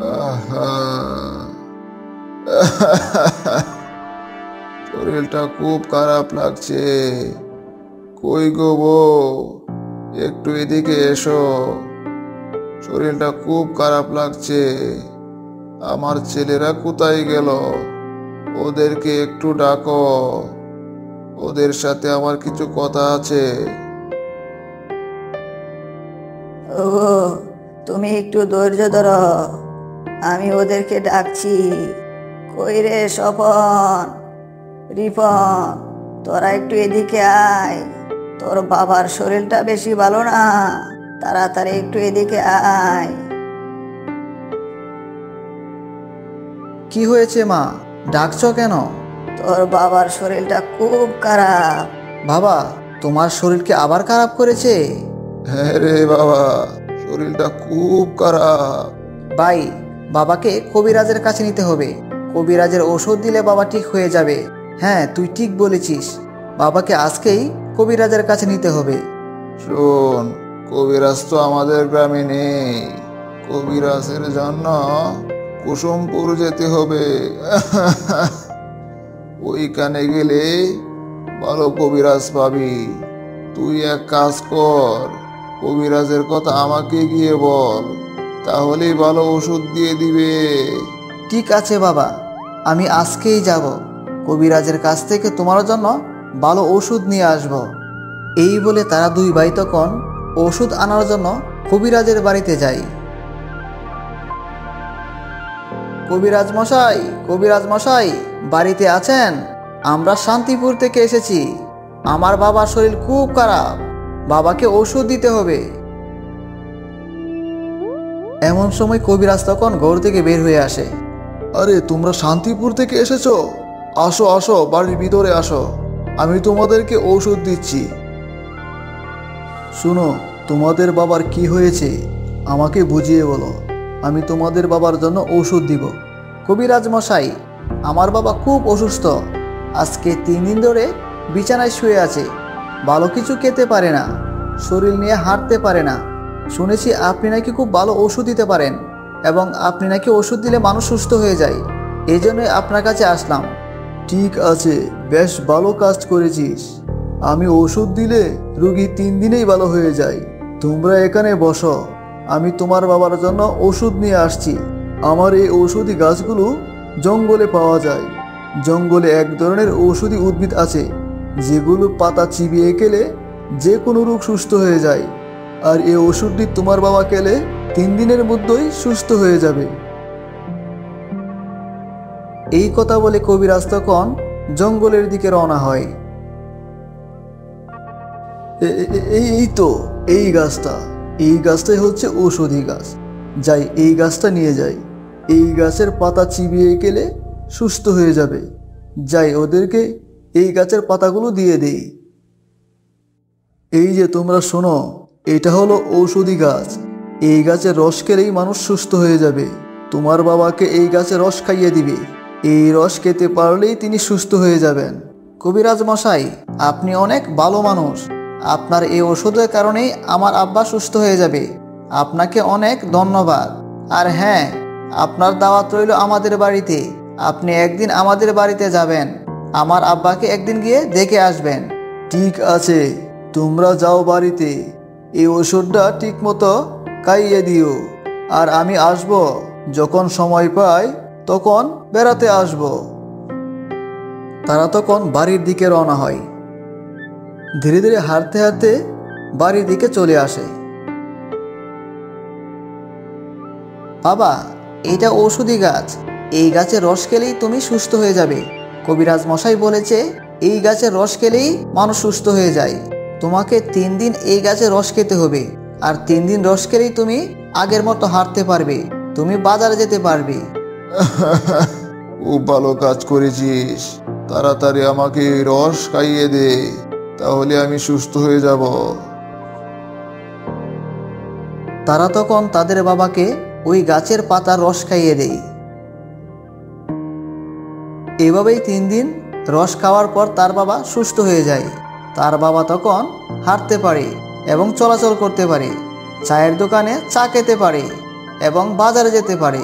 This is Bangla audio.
আহা! শরীরটা খুব খারাপ লাগছে। কই গো বউ, একটু এদিকে এসো। শরীরটা খুব খারাপ লাগছে। আমার ছেলেরা কোথায় গেল? ওদেরকে একটু ডাকো। ওদের সাথে আমার কিছু কথা আছে। ও, তুমি একটু ধৈর্য ধরো, আমি ওদেরকে ডাকছি। কই রে স্বপন, রিপন, তোরা একটু এদিকে আয়। তোর বাবার শরীরটা বেশি ভালো না, তাড়াতাড়ি একটু এদিকে আয়। কি হয়েছে মা, ডাকছো কেন? তোর বাবার শরীরটা খুব খারাপ। বাবা, তোমার শরীর কি আবার খারাপ করেছে? হ্যাঁ রে বাবা, শরীরটা খুব খারাপ। ভাই, বাবাকে কবিরাজের কাছে নিতে হবে। কবিরাজের ওষুধ দিলে বাবা ঠিক হয়ে যাবে। হ্যাঁ, তুই ঠিক বলেছিস। বাবাকে আজকেই কবিরাজের কাছে নিতে হবে। শোন, কবিরাজ তো আমাদের গ্রামে নেই। কবিরাজের জন্য কুসুমপুর যেতে হবে। ওইখানে গেলে ভালো কবিরাজ পাবি। তুই এক কাজ কর, কবিরাজের কথা আমাকে গিয়ে বল, তাহলেই ভালো ওষুধ দিয়ে দিবে। ঠিক আছে বাবা, আমি আজকেই যাব। কবিরাজের কাছ থেকে তোমার জন্য ভালো ওষুধ নিয়ে আসব। এই বলে তারা দুই ভাই তখন ওষুধ আনার জন্য কবিরাজের বাড়িতে যায়। কবিরাজ মশাই, কবিরাজ মশাই, বাড়িতে আছেন? আমরা শান্তিপুর থেকে এসেছি। আমার বাবার শরীর খুব খারাপ, বাবাকে ওষুধ দিতে হবে। এমন সময় কবিরাজ তখন ঘর থেকে বের হয়ে আসে। আরে, তোমরা শান্তিপুর থেকে এসেছো? আসো আসো, বাড়ির ভিতরে আসো, আমি তোমাদেরকে ঔষধ দিচ্ছি। শুনো, তোমাদের বাবার কি হয়েছে আমাকে বুঝিয়ে বলো, আমি তোমাদের বাবার জন্য ওষুধ দিব। কবিরাজ মশাই, আমার বাবা খুব অসুস্থ। আজকে 3 দিন ধরে বিছানায় শুয়ে আছে। ভালো কিছু খেতে পারে না, শরীর নিয়ে হাঁটতে পারে না। শুনেছি আপনি নাকি খুব ভালো ওষুধ দিতে পারেন, এবং আপনি নাকি ওষুধ দিলে মানুষ সুস্থ হয়ে যায়। এই জন্যই আপনার কাছে আসলাম। ঠিক আছে, বেশ ভালো কাজ করেছিস। আমি ওষুধ দিলে রোগী 3 দিনেই ভালো হয়ে যায়। তোমরা এখানে বসো, আমি তোমার বাবার জন্য ওষুধ নিয়ে আসছি। আমার এই ঔষধি গাছগুলো জঙ্গলে পাওয়া যায়। জঙ্গলে এক ধরনের ঔষধি উদ্ভিদ আছে, যেগুলো পাতা চিবিয়ে খেলে যে কোনো রোগ সুস্থ হয়ে যায়। আর এই ওষুধটি তোমার বাবা খেলে 3 দিনের মধ্যেই সুস্থ হয়ে যাবে। এই কথা বলে কবিরাজ তখন জঙ্গলের দিকে রওনা হয়। এই তো, এই গাছটাই হচ্ছে ঔষধি গাছ। যাই, এই গাছটা নিয়ে যাই। এই গাছের পাতা চিবিয়ে গেলে সুস্থ হয়ে যাবে। যাই, ওদেরকে এই গাছের পাতাগুলো দিয়ে দেই। এই যে তোমরা শোনো, এটা হলো ঔষধি গাছ। এই গাছের রস খেলেই মানুষ সুস্থ হয়ে যাবে। তোমার বাবাকে এই গাছের রস খাইয়ে দিবে। এই রস খেতে পারলেই তিনি সুস্থ হয়ে যাবেন। কবিরাজ মশাই, আপনি অনেক ভালো মানুষ। আপনার এই ওষুধের কারণেই আমার আব্বা সুস্থ হয়ে যাবে। আপনাকে অনেক ধন্যবাদ। আর হ্যাঁ, আপনার দাওয়াত রইল আমাদের বাড়িতে। আপনি একদিন আমাদের বাড়িতে যাবেন, আমার আব্বাকে একদিন গিয়ে দেখে আসবেন। ঠিক আছে, তোমরা যাও বাড়িতে। এই ওষুধটা ঠিক মতো খাইয়ে দিও। আর আমি আসব, যখন সময় পাই তখন বেড়াতে আসব। তারা তখন বাড়ির দিকে রওনা হয়। ধীরে ধীরে হাঁটতে হাঁটতে বাড়ির দিকে চলে আসে। বাবা, এটা ঔষধি গাছ। এই গাছের রস খেলেই তুমি সুস্থ হয়ে যাবে। কবিরাজ মশাই বলেছে এই গাছের রস খেলেই মানুষ সুস্থ হয়ে যায়। তোমাকে 3 দিন এই গাছের রস খেতে হবে। আর 3 দিন রস খেলেই তুমি আগের মতো হাঁটতে পারবে, তুমি বাজারে যেতে পারবে। খুব ভালো কাজ করেছিস। তাড়াতাড়ি আমাকে এই রস খাইয়ে দে, তাহলে আমি সুস্থ হয়ে যাব। তারা তখন তাদের বাবাকে ওই গাছের পাতার রস খাইয়ে দেয়। এভাবেই 3 দিন রস খাওয়ার পর তার বাবা সুস্থ হয়ে যায়। তার বাবা তখন হাঁটতে পারে এবং চলাচল করতে পারে, চায়ের দোকানে চা খেতে পারে এবং বাজারে যেতে পারে।